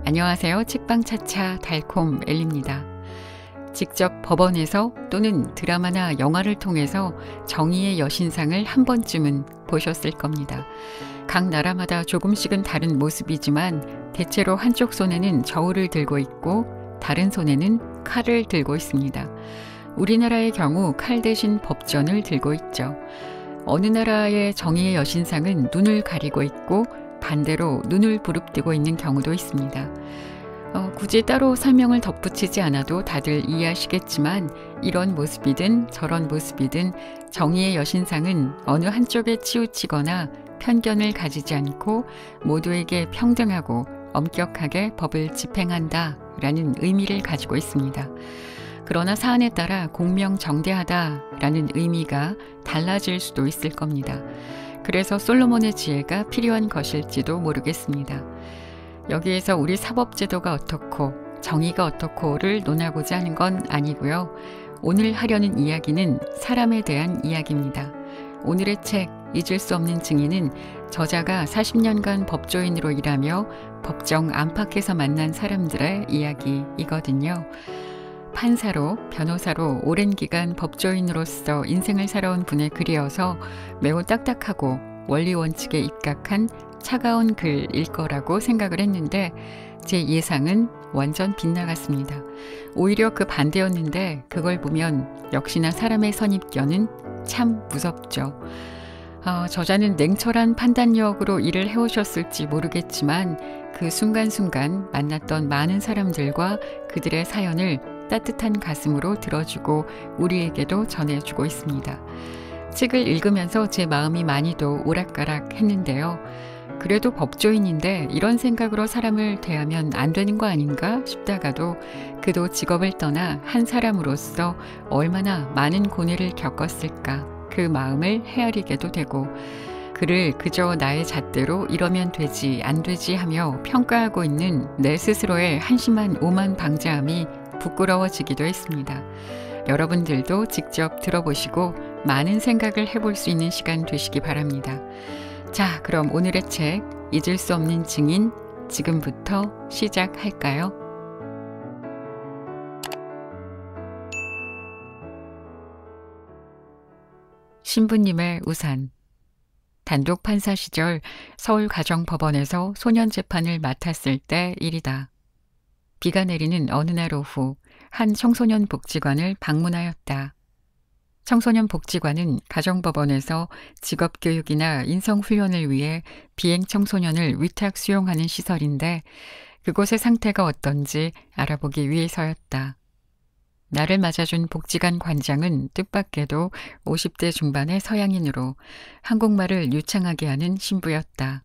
안녕하세요. 책방차차 달콤 엘리입니다. 직접 법원에서 또는 드라마나 영화를 통해서 정의의 여신상을 한 번쯤은 보셨을 겁니다. 각 나라마다 조금씩은 다른 모습이지만 대체로 한쪽 손에는 저울을 들고 있고 다른 손에는 칼을 들고 있습니다. 우리나라의 경우 칼 대신 법전을 들고 있죠. 어느 나라의 정의의 여신상은 눈을 가리고 있고 반대로 눈을 부릅뜨고 있는 경우도 있습니다. 굳이 따로 설명을 덧붙이지 않아도 다들 이해하시겠지만 이런 모습이든 저런 모습이든 정의의 여신상은 어느 한쪽에 치우치거나 편견을 가지지 않고 모두에게 평등하고 엄격하게 법을 집행한다라는 의미를 가지고 있습니다. 그러나 사안에 따라 공명정대하다라는 의미가 달라질 수도 있을 겁니다. 그래서 솔로몬의 지혜가 필요한 것일지도 모르겠습니다. 여기에서 우리 사법제도가 어떻고 정의가 어떻고를 논하고자 하는 건 아니고요. 오늘 하려는 이야기는 사람에 대한 이야기입니다. 오늘의 책 잊을 수 없는 증인은 저자가 40년간 법조인으로 일하며 법정 안팎에서 만난 사람들의 이야기이거든요. 판사로, 변호사로 오랜 기간 법조인으로서 인생을 살아온 분의 글이어서 매우 딱딱하고 원리 원칙에 입각한 차가운 글일 거라고 생각을 했는데 제 예상은 완전 빗나갔습니다. 오히려 그 반대였는데 그걸 보면 역시나 사람의 선입견은 참 무섭죠. 저자는 냉철한 판단력으로 일을 해오셨을지 모르겠지만 그 순간순간 만났던 많은 사람들과 그들의 사연을 따뜻한 가슴으로 들어주고 우리에게도 전해주고 있습니다. 책을 읽으면서 제 마음이 많이도 오락가락 했는데요. 그래도 법조인인데 이런 생각으로 사람을 대하면 안 되는 거 아닌가 싶다가도 그도 직업을 떠나 한 사람으로서 얼마나 많은 고뇌를 겪었을까 그 마음을 헤아리게도 되고 그를 그저 나의 잣대로 이러면 되지 안 되지 하며 평가하고 있는 내 스스로의 한심한 오만 방자함이 부끄러워지기도 했습니다. 여러분들도 직접 들어보시고 많은 생각을 해볼 수 있는 시간 되시기 바랍니다. 자, 그럼 오늘의 책 잊을 수 없는 증인 지금부터 시작할까요? 신부님의 우산. 단독 판사 시절 서울가정법원에서 소년재판을 맡았을 때 일이다. 비가 내리는 어느 날 오후 한 청소년 복지관을 방문하였다. 청소년 복지관은 가정법원에서 직업교육이나 인성훈련을 위해 비행 청소년을 위탁 수용하는 시설인데 그곳의 상태가 어떤지 알아보기 위해서였다. 나를 맞아준 복지관 관장은 뜻밖에도 50대 중반의 서양인으로 한국말을 유창하게 하는 신부였다.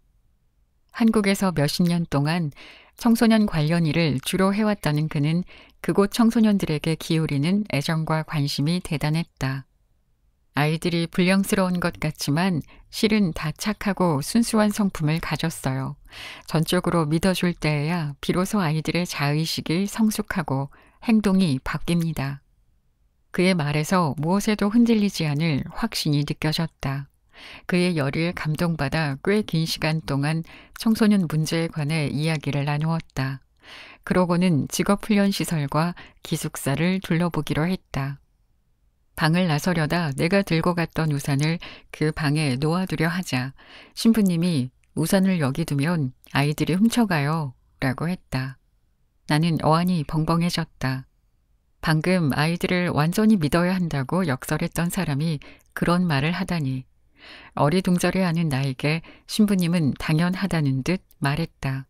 한국에서 몇십 년 동안 청소년 관련 일을 주로 해왔다는 그는 그곳 청소년들에게 기울이는 애정과 관심이 대단했다. 아이들이 불량스러운 것 같지만 실은 다 착하고 순수한 성품을 가졌어요. 전적으로 믿어줄 때에야 비로소 아이들의 자의식이 성숙하고 행동이 바뀝니다. 그의 말에서 무엇에도 흔들리지 않을 확신이 느껴졌다. 그의 열의에 감동받아 꽤 긴 시간 동안 청소년 문제에 관해 이야기를 나누었다. 그러고는 직업훈련시설과 기숙사를 둘러보기로 했다. 방을 나서려다 내가 들고 갔던 우산을 그 방에 놓아두려 하자 신부님이 우산을 여기 두면 아이들이 훔쳐가요 라고 했다. 나는 어안이 벙벙해졌다. 방금 아이들을 완전히 믿어야 한다고 역설했던 사람이 그런 말을 하다니. 어리둥절해하는 나에게 신부님은 당연하다는 듯 말했다.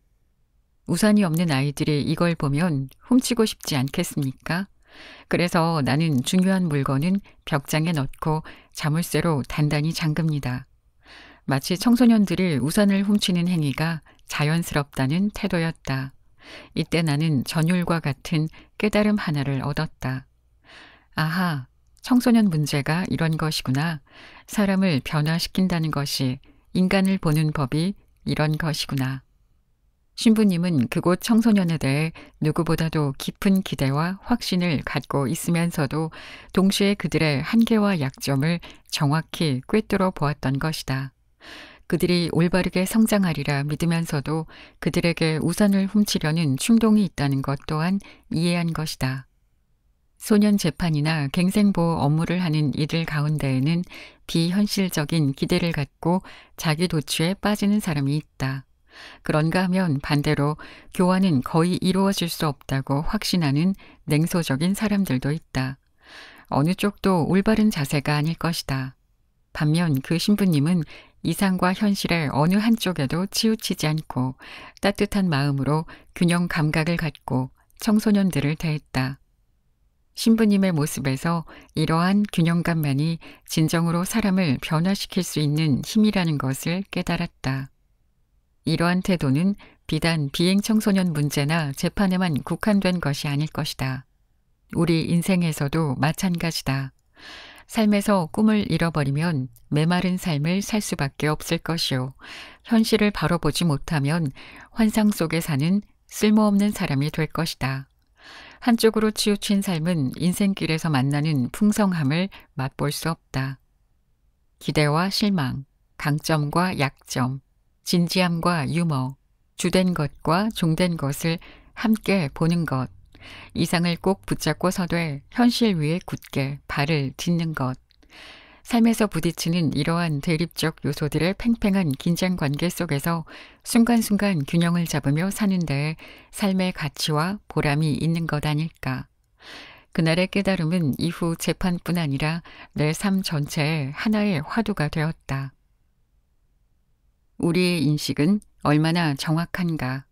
우산이 없는 아이들이 이걸 보면 훔치고 싶지 않겠습니까? 그래서 나는 중요한 물건은 벽장에 넣고 자물쇠로 단단히 잠급니다. 마치 청소년들이 우산을 훔치는 행위가 자연스럽다는 태도였다. 이때 나는 전율과 같은 깨달음 하나를 얻었다. 아하, 청소년 문제가 이런 것이구나. 사람을 변화시킨다는 것이, 인간을 보는 법이 이런 것이구나. 신부님은 그곳 청소년에 대해 누구보다도 깊은 기대와 확신을 갖고 있으면서도 동시에 그들의 한계와 약점을 정확히 꿰뚫어 보았던 것이다. 그들이 올바르게 성장하리라 믿으면서도 그들에게 우산을 훔치려는 충동이 있다는 것 또한 이해한 것이다. 소년 재판이나 갱생보호 업무를 하는 이들 가운데에는 비현실적인 기대를 갖고 자기 도취에 빠지는 사람이 있다. 그런가 하면 반대로 교화는 거의 이루어질 수 없다고 확신하는 냉소적인 사람들도 있다. 어느 쪽도 올바른 자세가 아닐 것이다. 반면 그 신부님은 이상과 현실의 어느 한쪽에도 치우치지 않고 따뜻한 마음으로 균형 감각을 갖고 청소년들을 대했다. 신부님의 모습에서 이러한 균형감만이 진정으로 사람을 변화시킬 수 있는 힘이라는 것을 깨달았다. 이러한 태도는 비단 비행 청소년 문제나 재판에만 국한된 것이 아닐 것이다. 우리 인생에서도 마찬가지다. 삶에서 꿈을 잃어버리면 메마른 삶을 살 수밖에 없을 것이요. 현실을 바로 보지 못하면 환상 속에 사는 쓸모없는 사람이 될 것이다. 한쪽으로 치우친 삶은 인생길에서 만나는 풍성함을 맛볼 수 없다. 기대와 실망, 강점과 약점, 진지함과 유머, 주된 것과 종된 것을 함께 보는 것, 이상을 꼭 붙잡고 서되 현실 위에 굳게 발을 딛는 것, 삶에서 부딪히는 이러한 대립적 요소들의 팽팽한 긴장관계 속에서 순간순간 균형을 잡으며 사는 데에 삶의 가치와 보람이 있는 것 아닐까. 그날의 깨달음은 이후 재판뿐 아니라 내 삶 전체의 하나의 화두가 되었다. 우리의 인식은 얼마나 정확한가.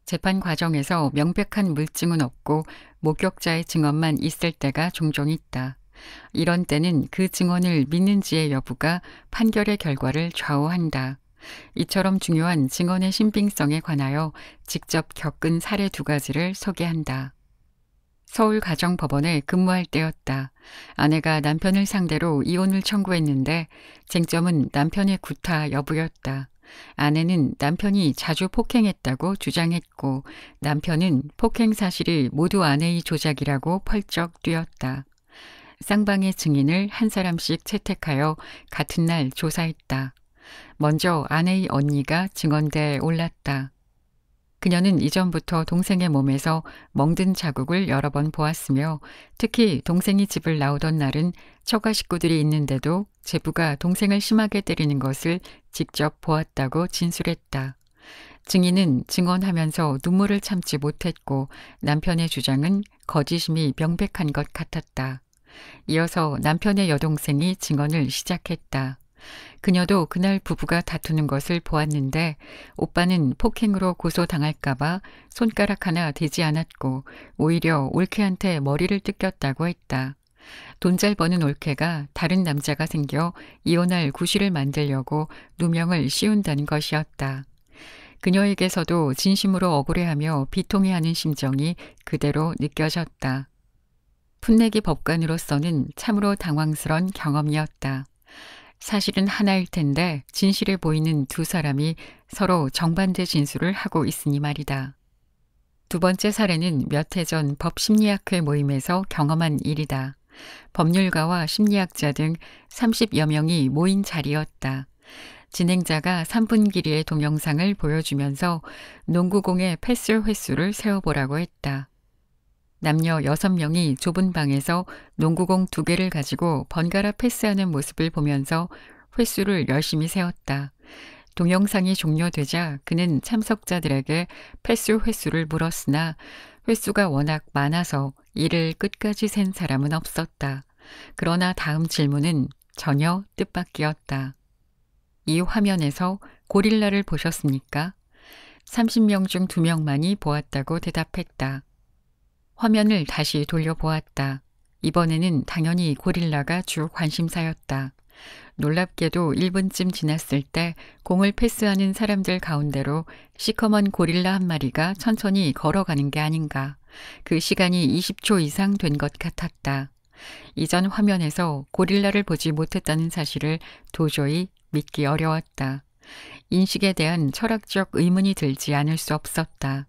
재판 과정에서 명백한 물증은 없고 목격자의 증언만 있을 때가 종종 있다. 이런 때는 그 증언을 믿는지의 여부가 판결의 결과를 좌우한다. 이처럼 중요한 증언의 신빙성에 관하여 직접 겪은 사례 2가지를 소개한다. 서울가정법원에 근무할 때였다. 아내가 남편을 상대로 이혼을 청구했는데 쟁점은 남편의 구타 여부였다. 아내는 남편이 자주 폭행했다고 주장했고 남편은 폭행 사실이 모두 아내의 조작이라고 펄쩍 뛰었다. 쌍방의 증인을 한 사람씩 채택하여 같은 날 조사했다. 먼저 아내의 언니가 증언대에 올랐다. 그녀는 이전부터 동생의 몸에서 멍든 자국을 여러 번 보았으며 특히 동생이 집을 나오던 날은 처가 식구들이 있는데도 제부가 동생을 심하게 때리는 것을 직접 보았다고 진술했다. 증인은 증언하면서 눈물을 참지 못했고 남편의 주장은 거짓임이 명백한 것 같았다. 이어서 남편의 여동생이 증언을 시작했다. 그녀도 그날 부부가 다투는 것을 보았는데 오빠는 폭행으로 고소당할까봐 손가락 하나 대지 않았고 오히려 올케한테 머리를 뜯겼다고 했다. 돈 잘 버는 올케가 다른 남자가 생겨 이혼할 구실을 만들려고 누명을 씌운다는 것이었다. 그녀에게서도 진심으로 억울해하며 비통해하는 심정이 그대로 느껴졌다. 풋내기 법관으로서는 참으로 당황스런 경험이었다. 사실은 하나일 텐데 진실해 보이는 2사람이 서로 정반대 진술을 하고 있으니 말이다. 2번째 사례는 몇 해 전 법심리학회 모임에서 경험한 일이다. 법률가와 심리학자 등 30여 명이 모인 자리였다. 진행자가 3분 길이의 동영상을 보여주면서 농구공의 패스 횟수를 세어보라고 했다. 남녀 6명이 좁은 방에서 농구공 2개를 가지고 번갈아 패스하는 모습을 보면서 횟수를 열심히 세었다. 동영상이 종료되자 그는 참석자들에게 패스 횟수를 물었으나 횟수가 워낙 많아서 이를 끝까지 센 사람은 없었다. 그러나 다음 질문은 전혀 뜻밖이었다. 이 화면에서 고릴라를 보셨습니까? 30명 중 2명만이 보았다고 대답했다. 화면을 다시 돌려보았다. 이번에는 당연히 고릴라가 주 관심사였다. 놀랍게도 1분쯤 지났을 때 공을 패스하는 사람들 가운데로 시커먼 고릴라 한 마리가 천천히 걸어가는 게 아닌가. 그 시간이 20초 이상 된 것 같았다. 이전 화면에서 고릴라를 보지 못했다는 사실을 도저히 믿기 어려웠다. 인식에 대한 철학적 의문이 들지 않을 수 없었다.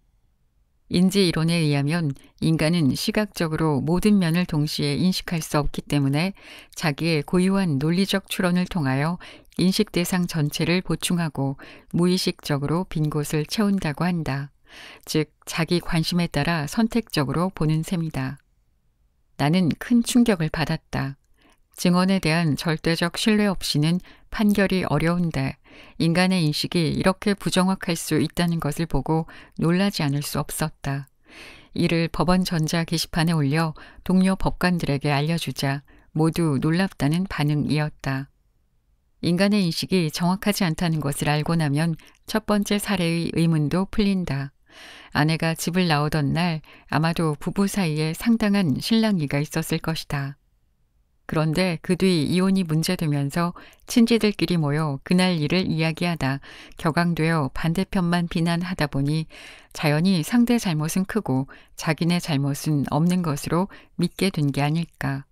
인지 이론에 의하면 인간은 시각적으로 모든 면을 동시에 인식할 수 없기 때문에 자기의 고유한 논리적 추론을 통하여 인식 대상 전체를 보충하고 무의식적으로 빈 곳을 채운다고 한다. 즉, 자기 관심에 따라 선택적으로 보는 셈이다. 나는 큰 충격을 받았다. 증언에 대한 절대적 신뢰 없이는 판결이 어려운데 인간의 인식이 이렇게 부정확할 수 있다는 것을 보고 놀라지 않을 수 없었다. 이를 법원 전자 게시판에 올려 동료 법관들에게 알려주자 모두 놀랍다는 반응이었다. 인간의 인식이 정확하지 않다는 것을 알고 나면 첫 번째 사례의 의문도 풀린다. 아내가 집을 나오던 날 아마도 부부 사이에 상당한 실랑이가 있었을 것이다. 그런데 그 뒤 이혼이 문제되면서 친지들끼리 모여 그날 일을 이야기하다 격앙되어 반대편만 비난하다 보니 자연히 상대 잘못은 크고 자기네 잘못은 없는 것으로 믿게 된 게 아닐까.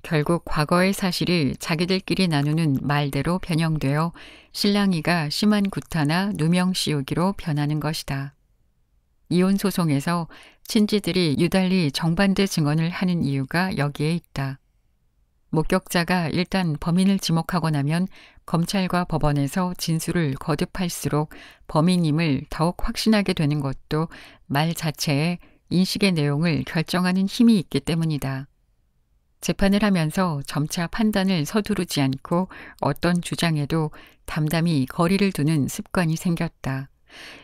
결국 과거의 사실이 자기들끼리 나누는 말대로 변형되어 실랑이가 심한 구타나 누명 씌우기로 변하는 것이다. 이혼 소송에서 친지들이 유달리 정반대 증언을 하는 이유가 여기에 있다. 목격자가 일단 범인을 지목하고 나면 검찰과 법원에서 진술을 거듭할수록 범인임을 더욱 확신하게 되는 것도 말 자체에 인식의 내용을 결정하는 힘이 있기 때문이다. 재판을 하면서 점차 판단을 서두르지 않고 어떤 주장에도 담담히 거리를 두는 습관이 생겼다.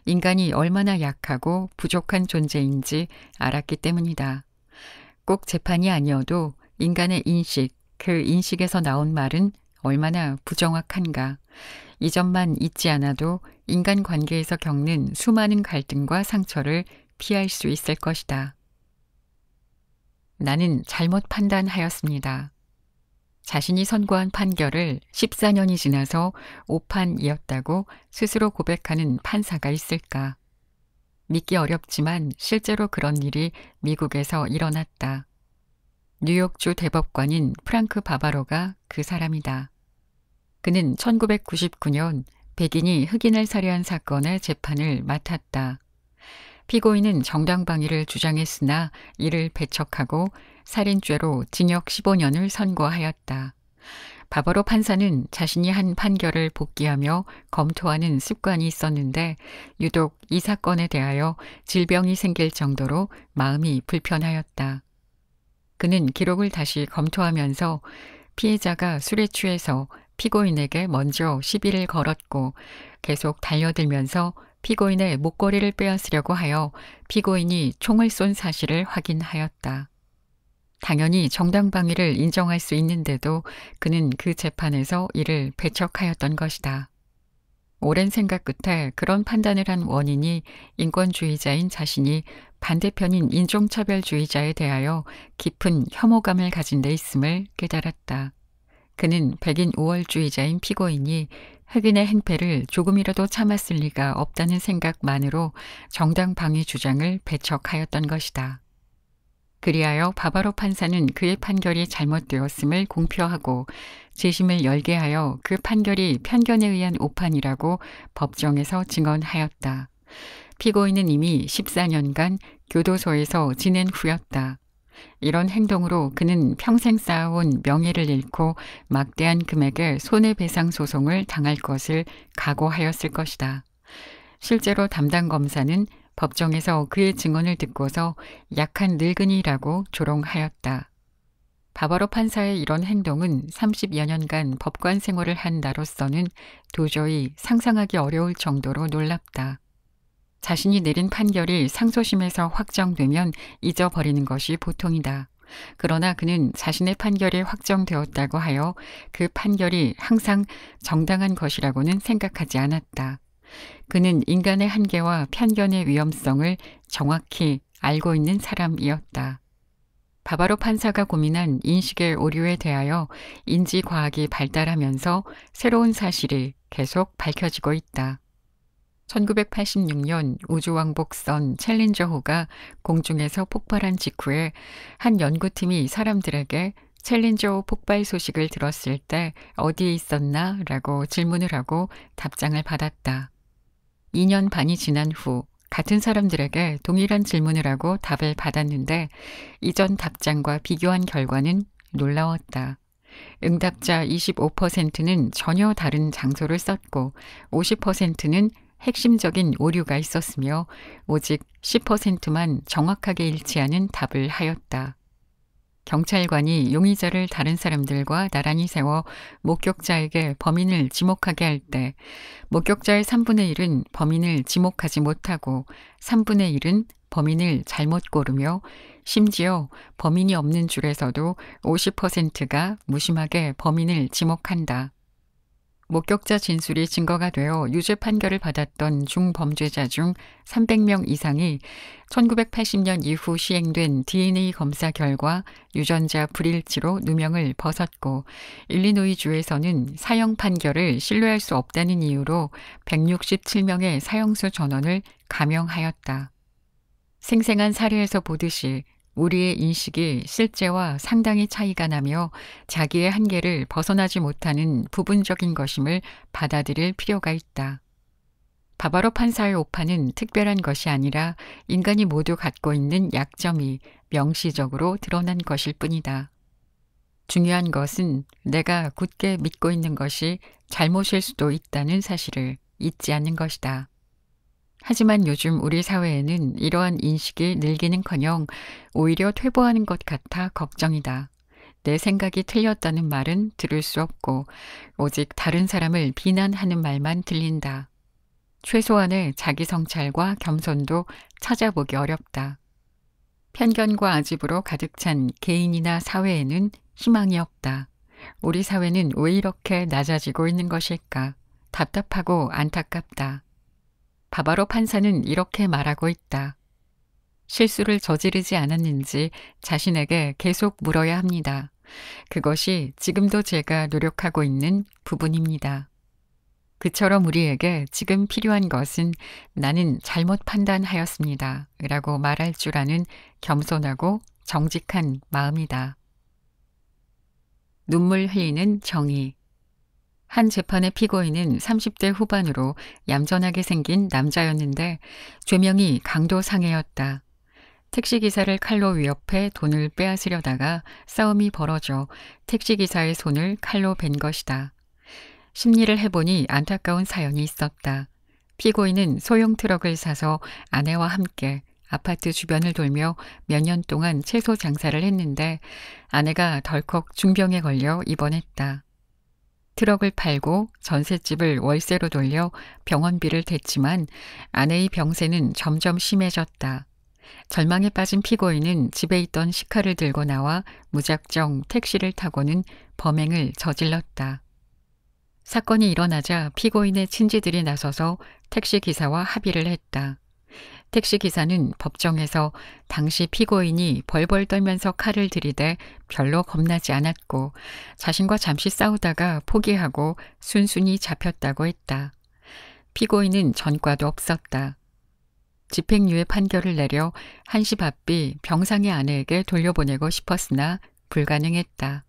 인간이 얼마나 약하고 부족한 존재인지 알았기 때문이다. 꼭 재판이 아니어도 인간의 인식, 그 인식에서 나온 말은 얼마나 부정확한가. 이 점만 잊지 않아도 인간관계에서 겪는 수많은 갈등과 상처를 피할 수 있을 것이다. 나는 잘못 판단하였습니다. 자신이 선고한 판결을 14년이 지나서 오판이었다고 스스로 고백하는 판사가 있을까? 믿기 어렵지만 실제로 그런 일이 미국에서 일어났다. 뉴욕주 대법관인 프랑크 바바로가 그 사람이다. 그는 1999년 백인이 흑인을 살해한 사건의 재판을 맡았다. 피고인은 정당방위를 주장했으나 이를 배척하고 살인죄로 징역 15년을 선고하였다. 바바로 판사는 자신이 한 판결을 복기하며 검토하는 습관이 있었는데 유독 이 사건에 대하여 질병이 생길 정도로 마음이 불편하였다. 그는 기록을 다시 검토하면서 피해자가 술에 취해서 피고인에게 먼저 시비를 걸었고 계속 달려들면서 피고인의 목걸이를 빼앗으려고 하여 피고인이 총을 쏜 사실을 확인하였다. 당연히 정당방위를 인정할 수 있는데도 그는 그 재판에서 이를 배척하였던 것이다. 오랜 생각 끝에 그런 판단을 한 원인이 인권주의자인 자신이 반대편인 인종차별주의자에 대하여 깊은 혐오감을 가진 데 있음을 깨달았다. 그는 백인 우월주의자인 피고인이 흑인의 행패를 조금이라도 참았을 리가 없다는 생각만으로 정당방위 주장을 배척하였던 것이다. 그리하여 바바로 판사는 그의 판결이 잘못되었음을 공표하고 재심을 열게 하여 그 판결이 편견에 의한 오판이라고 법정에서 증언하였다. 피고인은 이미 14년간 교도소에서 지낸 후였다. 이런 행동으로 그는 평생 쌓아온 명예를 잃고 막대한 금액의 손해배상 소송을 당할 것을 각오하였을 것이다. 실제로 담당 검사는 법정에서 그의 증언을 듣고서 약한 늙은이라고 조롱하였다. 바바로 판사의 이런 행동은 30여 년간 법관 생활을 한 나로서는 도저히 상상하기 어려울 정도로 놀랍다. 자신이 내린 판결이 상소심에서 확정되면 잊어버리는 것이 보통이다. 그러나 그는 자신의 판결이 확정되었다고 하여 그 판결이 항상 정당한 것이라고는 생각하지 않았다. 그는 인간의 한계와 편견의 위험성을 정확히 알고 있는 사람이었다. 바바로 판사가 고민한 인식의 오류에 대하여 인지과학이 발달하면서 새로운 사실이 계속 밝혀지고 있다. 1986년 우주왕복선 챌린저호가 공중에서 폭발한 직후에 한 연구팀이 사람들에게 챌린저호 폭발 소식을 들었을 때 어디에 있었나? 라고 질문을 하고 답장을 받았다. 2년 반이 지난 후 같은 사람들에게 동일한 질문을 하고 답을 받았는데 이전 답장과 비교한 결과는 놀라웠다. 응답자 25%는 전혀 다른 장소를 썼고 50%는 핵심적인 오류가 있었으며 오직 10%만 정확하게 일치하는 답을 하였다. 경찰관이 용의자를 다른 사람들과 나란히 세워 목격자에게 범인을 지목하게 할 때 목격자의 3분의 1은 범인을 지목하지 못하고 3분의 1은 범인을 잘못 고르며 심지어 범인이 없는 줄에서도 50%가 무심하게 범인을 지목한다. 목격자 진술이 증거가 되어 유죄 판결을 받았던 중범죄자 중 300명 이상이 1980년 이후 시행된 DNA 검사 결과 유전자 불일치로 누명을 벗었고 일리노이주에서는 사형 판결을 신뢰할 수 없다는 이유로 167명의 사형수 전원을 감형하였다. 생생한 사례에서 보듯이 우리의 인식이 실제와 상당히 차이가 나며 자기의 한계를 벗어나지 못하는 부분적인 것임을 받아들일 필요가 있다. 바바로 판사의 오판은 특별한 것이 아니라 인간이 모두 갖고 있는 약점이 명시적으로 드러난 것일 뿐이다. 중요한 것은 내가 굳게 믿고 있는 것이 잘못일 수도 있다는 사실을 잊지 않는 것이다. 하지만 요즘 우리 사회에는 이러한 인식이 늘기는커녕 오히려 퇴보하는 것 같아 걱정이다. 내 생각이 틀렸다는 말은 들을 수 없고 오직 다른 사람을 비난하는 말만 들린다. 최소한의 자기 성찰과 겸손도 찾아보기 어렵다. 편견과 아집으로 가득 찬 개인이나 사회에는 희망이 없다. 우리 사회는 왜 이렇게 낮아지고 있는 것일까? 답답하고 안타깝다. 바바로 판사는 이렇게 말하고 있다. 실수를 저지르지 않았는지 자신에게 계속 물어야 합니다. 그것이 지금도 제가 노력하고 있는 부분입니다. 그처럼 우리에게 지금 필요한 것은 나는 잘못 판단하였습니다. 라고 말할 줄 아는 겸손하고 정직한 마음이다. 눈물 흘리는 정의. 한 재판의 피고인은 30대 후반으로 얌전하게 생긴 남자였는데 죄명이 강도상해였다. 택시기사를 칼로 위협해 돈을 빼앗으려다가 싸움이 벌어져 택시기사의 손을 칼로 벤 것이다. 심리를 해보니 안타까운 사연이 있었다. 피고인은 소형 트럭을 사서 아내와 함께 아파트 주변을 돌며 몇 년 동안 채소 장사를 했는데 아내가 덜컥 중병에 걸려 입원했다. 트럭을 팔고 전셋집을 월세로 돌려 병원비를 댔지만 아내의 병세는 점점 심해졌다. 절망에 빠진 피고인은 집에 있던 시카를 들고 나와 무작정 택시를 타고는 범행을 저질렀다. 사건이 일어나자 피고인의 친지들이 나서서 택시기사와 합의를 했다. 택시기사는 법정에서 당시 피고인이 벌벌 떨면서 칼을 들이대 별로 겁나지 않았고 자신과 잠시 싸우다가 포기하고 순순히 잡혔다고 했다. 피고인은 전과도 없었다. 집행유예 판결을 내려 한시바삐 병상의 아내에게 돌려보내고 싶었으나 불가능했다.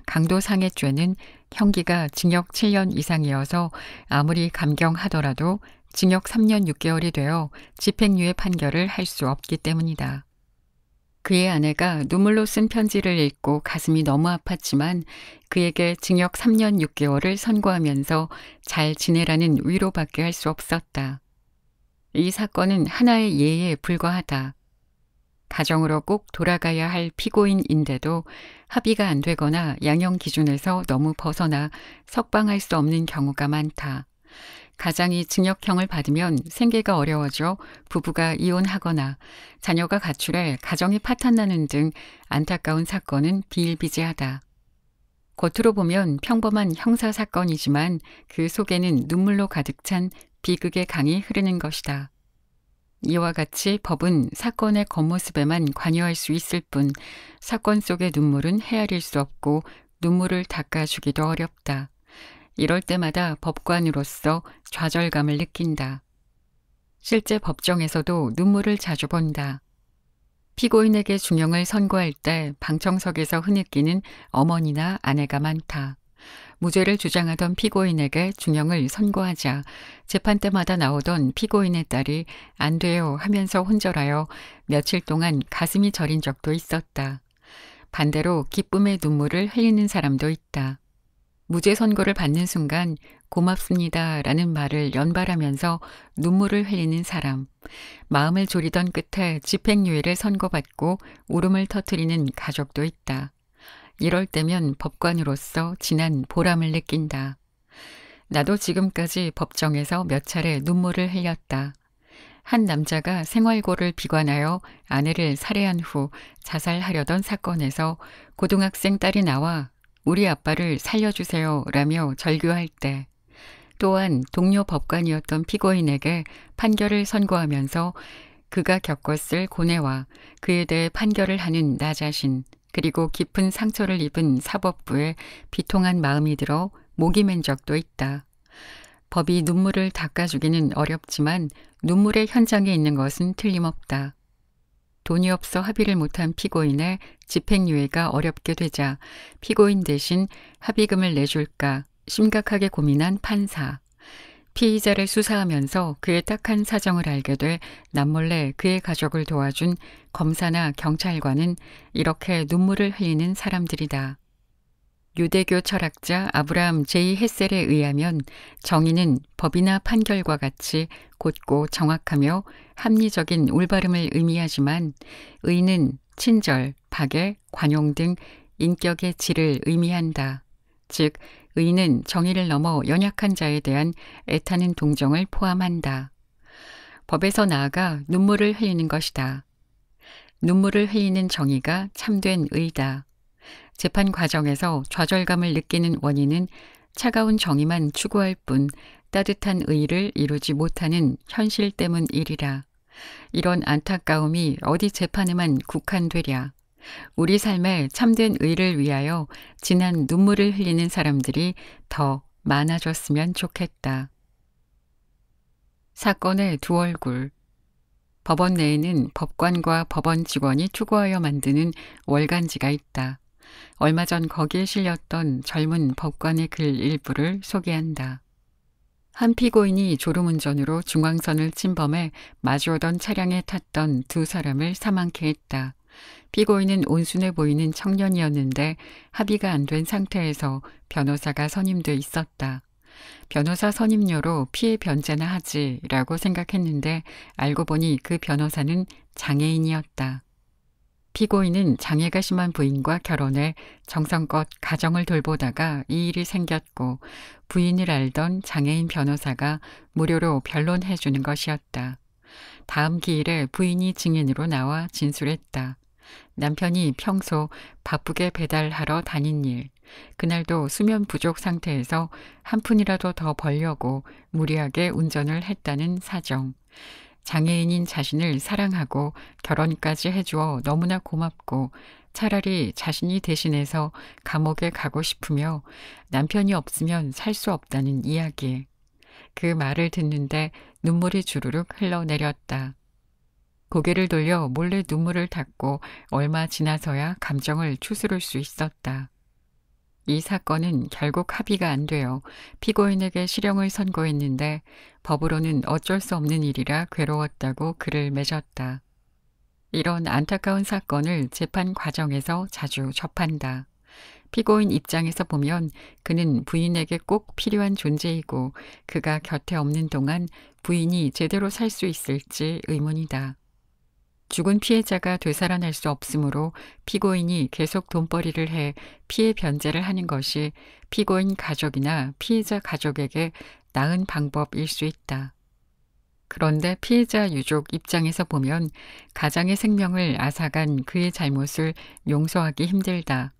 강도상해죄는 형기가 징역 7년 이상이어서 아무리 감경하더라도 징역 3년 6개월이 되어 집행유예 판결을 할 수 없기 때문이다. 그의 아내가 눈물로 쓴 편지를 읽고 가슴이 너무 아팠지만 그에게 징역 3년 6개월을 선고하면서 잘 지내라는 위로밖에 할 수 없었다. 이 사건은 하나의 예에 불과하다. 가정으로 꼭 돌아가야 할 피고인인데도 합의가 안 되거나 양형 기준에서 너무 벗어나 석방할 수 없는 경우가 많다. 가장이 징역형을 받으면 생계가 어려워져 부부가 이혼하거나 자녀가 가출해 가정이 파탄나는 등 안타까운 사건은 비일비재하다. 겉으로 보면 평범한 형사사건이지만 그 속에는 눈물로 가득 찬 비극의 강이 흐르는 것이다. 이와 같이 법은 사건의 겉모습에만 관여할 수 있을 뿐 사건 속의 눈물은 헤아릴 수 없고 눈물을 닦아주기도 어렵다. 이럴 때마다 법관으로서 좌절감을 느낀다. 실제 법정에서도 눈물을 자주 본다. 피고인에게 중형을 선고할 때 방청석에서 흐느끼는 어머니나 아내가 많다. 무죄를 주장하던 피고인에게 중형을 선고하자 재판 때마다 나오던 피고인의 딸이 안 돼요 하면서 혼절하여 며칠 동안 가슴이 저린 적도 있었다. 반대로 기쁨의 눈물을 흘리는 사람도 있다. 무죄 선고를 받는 순간 고맙습니다 라는 말을 연발하면서 눈물을 흘리는 사람, 마음을 졸이던 끝에 집행유예를 선고받고 울음을 터뜨리는 가족도 있다. 이럴 때면 법관으로서 진한 보람을 느낀다. 나도 지금까지 법정에서 몇 차례 눈물을 흘렸다. 한 남자가 생활고를 비관하여 아내를 살해한 후 자살하려던 사건에서 고등학생 딸이 나와 우리 아빠를 살려주세요 라며 절규할 때, 또한 동료 법관이었던 피고인에게 판결을 선고하면서 그가 겪었을 고뇌와 그에 대해 판결을 하는 나 자신, 그리고 깊은 상처를 입은 사법부에 비통한 마음이 들어 목이 맨 적도 있다. 법이 눈물을 닦아주기는 어렵지만 눈물의 현장에 있는 것은 틀림없다. 돈이 없어 합의를 못한 피고인의 집행유예가 어렵게 되자 피고인 대신 합의금을 내줄까 심각하게 고민한 판사. 피의자를 수사하면서 그의 딱한 사정을 알게 돼 남몰래 그의 가족을 도와준 검사나 경찰관은 이렇게 눈물을 흘리는 사람들이다. 유대교 철학자 아브라함 J. 헤셀에 의하면 정의는 법이나 판결과 같이 곧고 정확하며 합리적인 올바름을 의미하지만 의는 친절, 박애, 관용 등 인격의 질을 의미한다. 즉, 의는 정의를 넘어 연약한 자에 대한 애타는 동정을 포함한다. 법에서 나아가 눈물을 흘리는 것이다. 눈물을 흘리는 정의가 참된 의다. 재판 과정에서 좌절감을 느끼는 원인은 차가운 정의만 추구할 뿐 따뜻한 의의를 이루지 못하는 현실 때문이리라. 이런 안타까움이 어디 재판에만 국한되랴. 우리 삶에 참된 의를 위하여 진한 눈물을 흘리는 사람들이 더 많아졌으면 좋겠다. 사건의 두 얼굴. 법원 내에는 법관과 법원 직원이 투고하여 만드는 월간지가 있다. 얼마 전 거기에 실렸던 젊은 법관의 글 일부를 소개한다. 한 피고인이 졸음운전으로 중앙선을 침범해 마주오던 차량에 탔던 두 사람을 사망케 했다. 피고인은 온순해 보이는 청년이었는데 합의가 안 된 상태에서 변호사가 선임돼 있었다. 변호사 선임료로 피해 변제나 하지라고 생각했는데 알고 보니 그 변호사는 장애인이었다. 피고인은 장애가 심한 부인과 결혼해 정성껏 가정을 돌보다가 이 일이 생겼고 부인을 알던 장애인 변호사가 무료로 변론해 주는 것이었다. 다음 기일에 부인이 증인으로 나와 진술했다. 남편이 평소 바쁘게 배달하러 다닌 일, 그날도 수면 부족 상태에서 한 푼이라도 더 벌려고 무리하게 운전을 했다는 사정. 장애인인 자신을 사랑하고 결혼까지 해주어 너무나 고맙고 차라리 자신이 대신해서 감옥에 가고 싶으며 남편이 없으면 살 수 없다는 이야기. 그 말을 듣는데 눈물이 주르륵 흘러내렸다. 고개를 돌려 몰래 눈물을 닦고 얼마 지나서야 감정을 추스를 수 있었다. 이 사건은 결국 합의가 안 되어 피고인에게 실형을 선고했는데 법으로는 어쩔 수 없는 일이라 괴로웠다고 글을 맺었다. 이런 안타까운 사건을 재판 과정에서 자주 접한다. 피고인 입장에서 보면 그는 부인에게 꼭 필요한 존재이고 그가 곁에 없는 동안 부인이 제대로 살 수 있을지 의문이다. 죽은 피해자가 되살아날 수 없으므로 피고인이 계속 돈벌이를 해 피해 변제를 하는 것이 피고인 가족이나 피해자 가족에게 나은 방법일 수 있다. 그런데 피해자 유족 입장에서 보면 가장의 생명을 앗아간 그의 잘못을 용서하기 힘들다.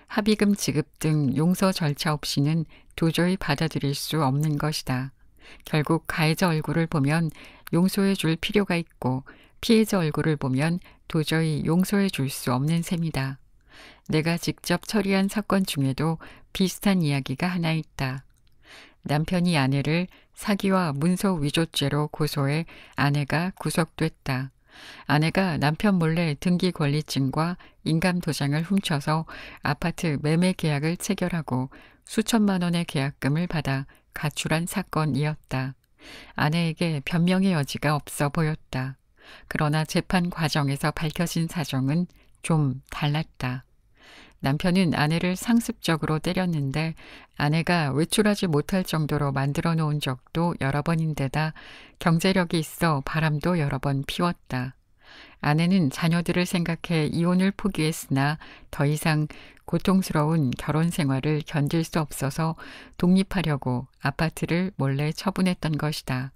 합의금 지급 등 용서 절차 없이는 도저히 받아들일 수 없는 것이다. 결국 가해자 얼굴을 보면 용서해 줄 필요가 있고 피해자 얼굴을 보면 도저히 용서해 줄 수 없는 셈이다. 내가 직접 처리한 사건 중에도 비슷한 이야기가 하나 있다. 남편이 아내를 사기와 문서 위조죄로 고소해 아내가 구속됐다. 아내가 남편 몰래 등기 권리증과 인감 도장을 훔쳐서 아파트 매매 계약을 체결하고 수천만 원의 계약금을 받아 가출한 사건이었다. 아내에게 변명의 여지가 없어 보였다. 그러나 재판 과정에서 밝혀진 사정은 좀 달랐다. 남편은 아내를 상습적으로 때렸는데 아내가 외출하지 못할 정도로 만들어 놓은 적도 여러 번인데다 경제력이 있어 바람도 여러 번 피웠다. 아내는 자녀들을 생각해 이혼을 포기했으나 더 이상 고통스러운 결혼 생활을 견딜 수 없어서 독립하려고 아파트를 몰래 처분했던 것이다.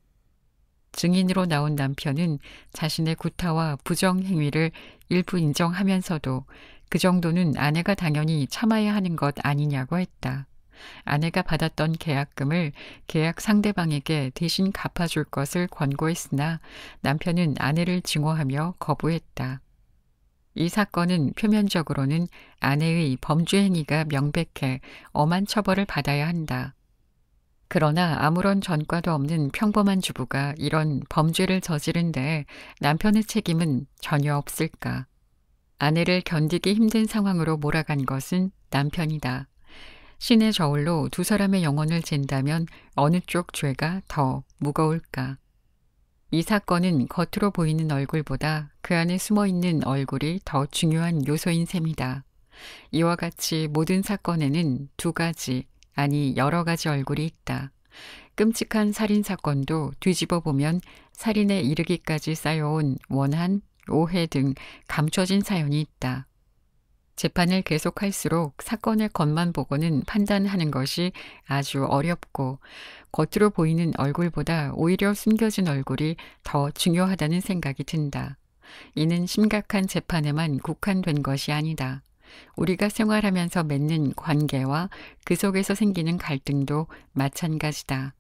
증인으로 나온 남편은 자신의 구타와 부정행위를 일부 인정하면서도 그 정도는 아내가 당연히 참아야 하는 것 아니냐고 했다. 아내가 받았던 계약금을 계약 상대방에게 대신 갚아줄 것을 권고했으나 남편은 아내를 증오하며 거부했다. 이 사건은 표면적으로는 아내의 범죄 행위가 명백해 엄한 처벌을 받아야 한다. 그러나 아무런 전과도 없는 평범한 주부가 이런 범죄를 저지른 데 남편의 책임은 전혀 없을까? 아내를 견디기 힘든 상황으로 몰아간 것은 남편이다. 신의 저울로 두 사람의 영혼을 잰다면 어느 쪽 죄가 더 무거울까? 이 사건은 겉으로 보이는 얼굴보다 그 안에 숨어있는 얼굴이 더 중요한 요소인 셈이다. 이와 같이 모든 사건에는 두 가지, 아니 여러 가지 얼굴이 있다. 끔찍한 살인사건도 뒤집어 보면 살인에 이르기까지 쌓여온 원한, 오해 등 감춰진 사연이 있다. 재판을 계속할수록 사건의 겉만 보고는 판단하는 것이 아주 어렵고 겉으로 보이는 얼굴보다 오히려 숨겨진 얼굴이 더 중요하다는 생각이 든다. 이는 심각한 재판에만 국한된 것이 아니다. 우리가 생활하면서 맺는 관계와 그 속에서 생기는 갈등도 마찬가지다.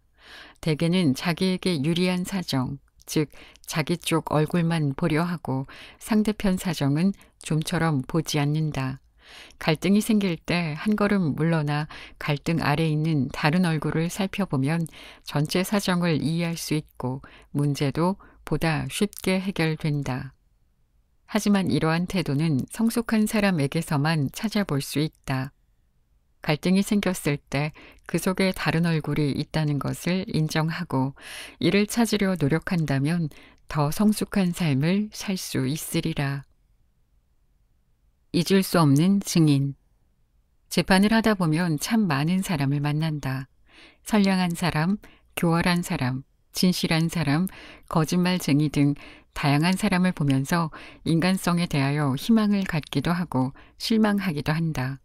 대개는 자기에게 유리한 사정, 즉 자기 쪽 얼굴만 보려 하고 상대편 사정은 좀처럼 보지 않는다. 갈등이 생길 때 한 걸음 물러나 갈등 아래 있는 다른 얼굴을 살펴보면 전체 사정을 이해할 수 있고 문제도 보다 쉽게 해결된다. 하지만 이러한 태도는 성숙한 사람에게서만 찾아볼 수 있다. 갈등이 생겼을 때 그 속에 다른 얼굴이 있다는 것을 인정하고 이를 찾으려 노력한다면 더 성숙한 삶을 살 수 있으리라. 잊을 수 없는 증인. 재판을 하다 보면 참 많은 사람을 만난다. 선량한 사람, 교활한 사람, 진실한 사람, 거짓말쟁이 등 다양한 사람을 보면서 인간성에 대하여 희망을 갖기도 하고 실망하기도 한다.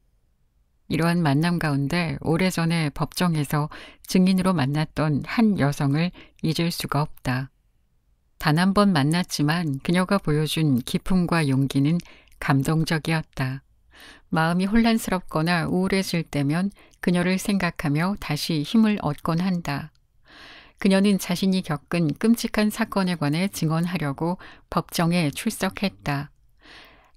이러한 만남 가운데 오래전에 법정에서 증인으로 만났던 한 여성을 잊을 수가 없다. 단 한 번 만났지만 그녀가 보여준 기품과 용기는 감동적이었다. 마음이 혼란스럽거나 우울해질 때면 그녀를 생각하며 다시 힘을 얻곤 한다. 그녀는 자신이 겪은 끔찍한 사건에 관해 증언하려고 법정에 출석했다.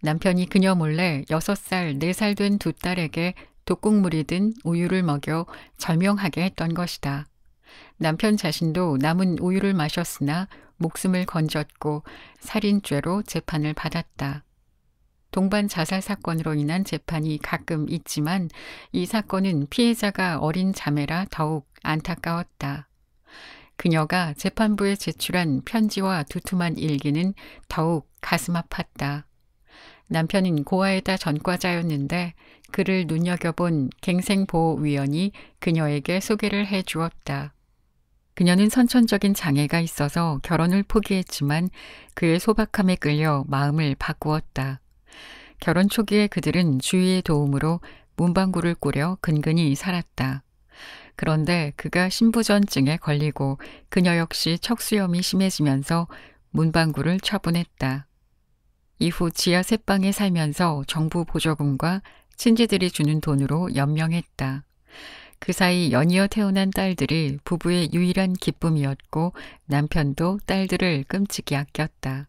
남편이 그녀 몰래 6살, 4살 된 두 딸에게 독국물이 든 우유를 먹여 절명하게 했던 것이다. 남편 자신도 남은 우유를 마셨으나 목숨을 건졌고 살인죄로 재판을 받았다. 동반 자살 사건으로 인한 재판이 가끔 있지만 이 사건은 피해자가 어린 자매라 더욱 안타까웠다. 그녀가 재판부에 제출한 편지와 두툼한 일기는 더욱 가슴 아팠다. 남편은 고아에다 전과자였는데 그를 눈여겨본 갱생보호위원이 그녀에게 소개를 해 주었다. 그녀는 선천적인 장애가 있어서 결혼을 포기했지만 그의 소박함에 끌려 마음을 바꾸었다. 결혼 초기에 그들은 주위의 도움으로 문방구를 꾸려 근근히 살았다. 그런데 그가 신부전증에 걸리고 그녀 역시 척수염이 심해지면서 문방구를 처분했다. 이후 지하 셋방에 살면서 정부 보조금과 친지들이 주는 돈으로 연명했다. 그 사이 연이어 태어난 딸들이 부부의 유일한 기쁨이었고 남편도 딸들을 끔찍이 아꼈다.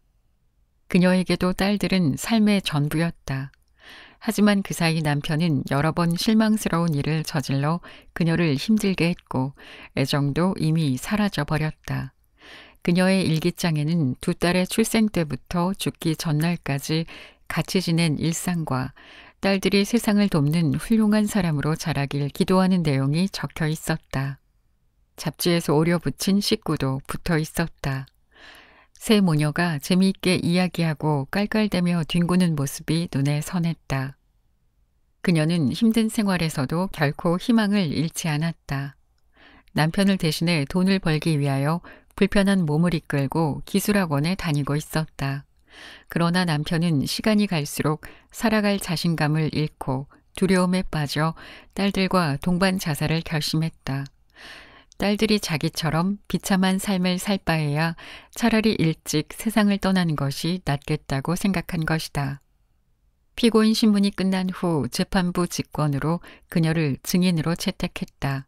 그녀에게도 딸들은 삶의 전부였다. 하지만 그 사이 남편은 여러 번 실망스러운 일을 저질러 그녀를 힘들게 했고 애정도 이미 사라져 버렸다. 그녀의 일기장에는 두 딸의 출생 때부터 죽기 전날까지 같이 지낸 일상과 딸들이 세상을 돕는 훌륭한 사람으로 자라길 기도하는 내용이 적혀 있었다. 잡지에서 오려 붙인 식구도 붙어 있었다. 세 모녀가 재미있게 이야기하고 깔깔대며 뒹구는 모습이 눈에 선했다. 그녀는 힘든 생활에서도 결코 희망을 잃지 않았다. 남편을 대신해 돈을 벌기 위하여 불편한 몸을 이끌고 기술학원에 다니고 있었다. 그러나 남편은 시간이 갈수록 살아갈 자신감을 잃고 두려움에 빠져 딸들과 동반 자살을 결심했다. 딸들이 자기처럼 비참한 삶을 살 바에야 차라리 일찍 세상을 떠나는 것이 낫겠다고 생각한 것이다. 피고인 신문이 끝난 후 재판부 직권으로 그녀를 증인으로 채택했다.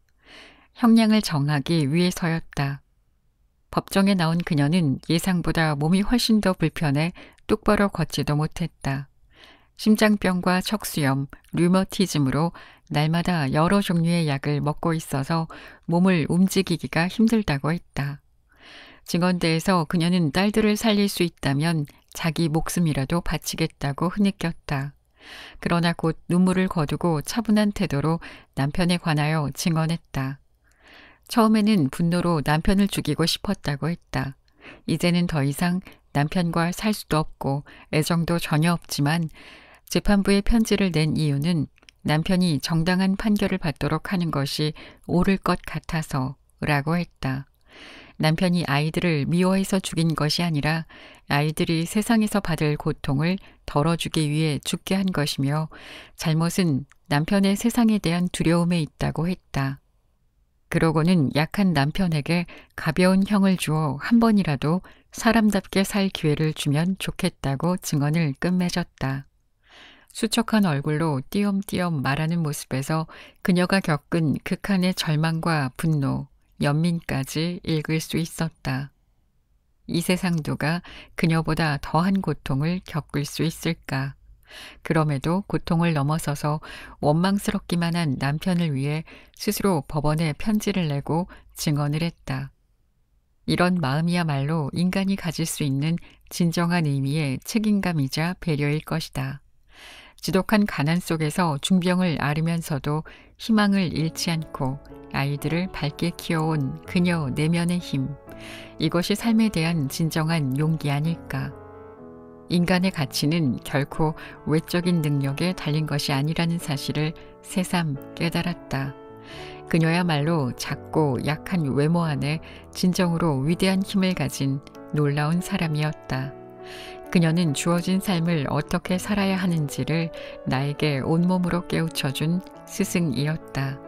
형량을 정하기 위해서였다. 법정에 나온 그녀는 예상보다 몸이 훨씬 더 불편해 똑바로 걷지도 못했다. 심장병과 척수염, 류머티즘으로 날마다 여러 종류의 약을 먹고 있어서 몸을 움직이기가 힘들다고 했다. 증언대에서 그녀는 딸들을 살릴 수 있다면 자기 목숨이라도 바치겠다고 흐느꼈다. 그러나 곧 눈물을 거두고 차분한 태도로 남편에 관하여 증언했다. 처음에는 분노로 남편을 죽이고 싶었다고 했다. 이제는 더 이상 남편과 살 수도 없고 애정도 전혀 없지만 재판부에 편지를 낸 이유는 남편이 정당한 판결을 받도록 하는 것이 옳을 것 같아서라고 했다. 남편이 아이들을 미워해서 죽인 것이 아니라 아이들이 세상에서 받을 고통을 덜어주기 위해 죽게 한 것이며 잘못은 남편의 세상에 대한 두려움에 있다고 했다. 그러고는 약한 남편에게 가벼운 형을 주어 한 번이라도 사람답게 살 기회를 주면 좋겠다고 증언을 끝맺었다. 수척한 얼굴로 띄엄띄엄 말하는 모습에서 그녀가 겪은 극한의 절망과 분노, 연민까지 읽을 수 있었다. 이 세상 누가 그녀보다 더한 고통을 겪을 수 있을까? 그럼에도 고통을 넘어서서 원망스럽기만 한 남편을 위해 스스로 법원에 편지를 내고 증언을 했다. 이런 마음이야말로 인간이 가질 수 있는 진정한 의미의 책임감이자 배려일 것이다. 지독한 가난 속에서 중병을 앓으면서도 희망을 잃지 않고 아이들을 밝게 키워온 그녀 내면의 힘, 이것이 삶에 대한 진정한 용기 아닐까. 인간의 가치는 결코 외적인 능력에 달린 것이 아니라는 사실을 새삼 깨달았다. 그녀야말로 작고 약한 외모 안에 진정으로 위대한 힘을 가진 놀라운 사람이었다. 그녀는 주어진 삶을 어떻게 살아야 하는지를 나에게 온몸으로 깨우쳐준 스승이었다.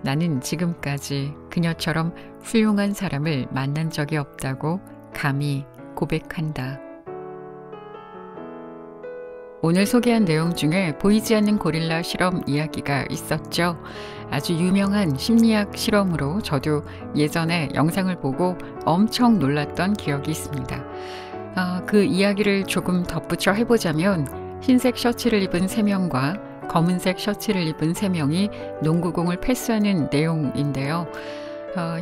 나는 지금까지 그녀처럼 훌륭한 사람을 만난 적이 없다고 감히 고백한다. 오늘 소개한 내용 중에 보이지 않는 고릴라 실험 이야기가 있었죠. 아주 유명한 심리학 실험으로 저도 예전에 영상을 보고 엄청 놀랐던 기억이 있습니다. 그 이야기를 조금 덧붙여 해보자면 흰색 셔츠를 입은 3명과 검은색 셔츠를 입은 3명이 농구공을 패스하는 내용인데요.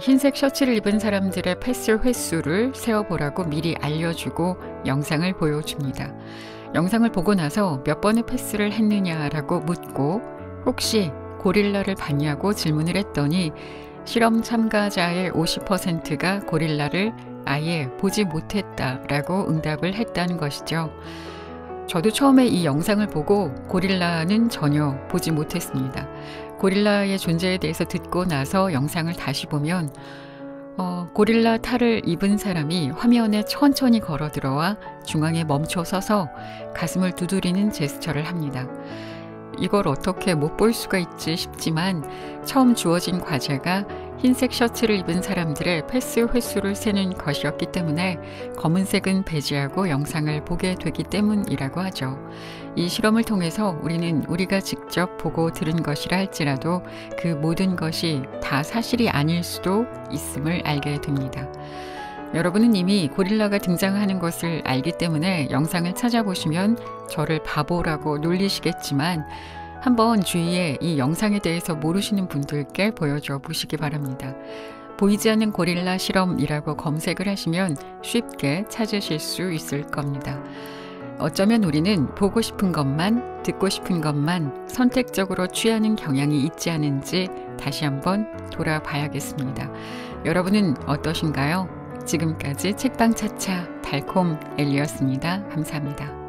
흰색 셔츠를 입은 사람들의 패스 횟수를 세어보라고 미리 알려주고 영상을 보여줍니다. 영상을 보고 나서 몇 번의 패스를 했느냐라고 묻고 혹시 고릴라를 봤냐고 질문을 했더니 실험 참가자의 50%가 고릴라를 아예 보지 못했다라고 응답을 했다는 것이죠. 저도 처음에 이 영상을 보고 고릴라는 전혀 보지 못했습니다. 고릴라의 존재에 대해서 듣고 나서 영상을 다시 보면 고릴라 탈을 입은 사람이 화면에 천천히 걸어 들어와 중앙에 멈춰 서서 가슴을 두드리는 제스처를 합니다. 이걸 어떻게 못 볼 수가 있지 싶지만 처음 주어진 과제가 흰색 셔츠를 입은 사람들의 패스 횟수를 세는 것이었기 때문에 검은색은 배제하고 영상을 보게 되기 때문이라고 하죠. 이 실험을 통해서 우리는 우리가 직접 보고 들은 것이라 할지라도 그 모든 것이 다 사실이 아닐 수도 있음을 알게 됩니다. 여러분은 이미 고릴라가 등장하는 것을 알기 때문에 영상을 찾아보시면 저를 바보라고 놀리시겠지만 한번 주위에 이 영상에 대해서 모르시는 분들께 보여줘 보시기 바랍니다. 보이지 않는 고릴라 실험이라고 검색을 하시면 쉽게 찾으실 수 있을 겁니다. 어쩌면 우리는 보고 싶은 것만, 듣고 싶은 것만 선택적으로 취하는 경향이 있지 않은지 다시 한번 돌아봐야겠습니다. 여러분은 어떠신가요? 지금까지 책방차차 달콤 엘리였습니다. 감사합니다.